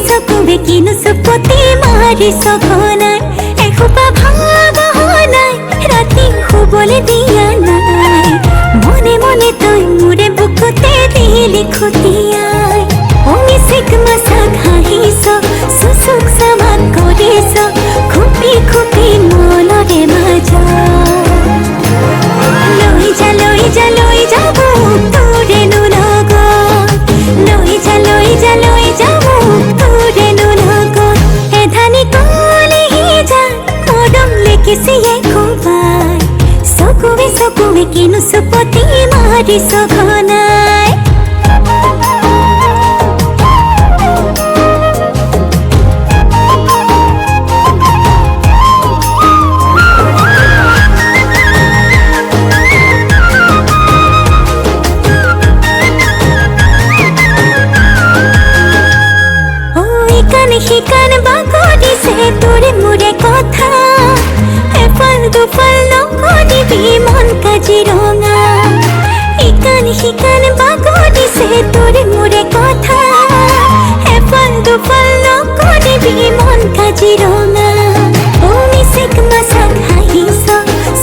চকুবে কিনো চুপতি মাৰি সঘনাই এসোপা ভাবনাই ৰাতি শুবলৈ দিয়া নাই মনে মনে তই মোৰে বুকুতে দিলি খুটিয়াই অমিচিক মাছাক হাঁহিছ চুচুক চামাক কৰিছ খুপি খুপি মনৰে মাজত লৈ যা মোক তোৰেনো লগত লৈ যা মোক তোৰেনো লগত এধানি কলিহি যা মৰম লেকিছিয়ে খুবাই চকুৱে কিনো চুপতি মাৰি সঘনাই শিকান বাগৰিছে তোৰে মোৰে কথা এফাল দুফাল নকৰিবি মন কাজিৰঙা শিকান বাগৰিছে তোৰে মোৰে কথা এফাল দুফাল নকৰিবি মন কাজিৰঙা অমিচিক মাছাক হাঁহিছ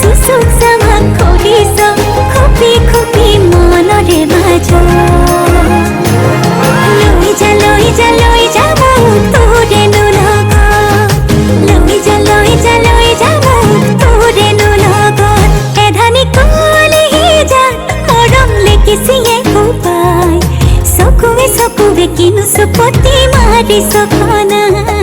চুচুক চামাক কৰিছ খুপি খুপি মনৰে মাজত লৈ যা মোক তোৰেনো লগত লৈ যা মোক তোৰেনো লগত এধানি কলিহি যা মৰম লেকিছিয়ে খুবাই চকুৱে কিনো চুপতি মাৰি সঘনাই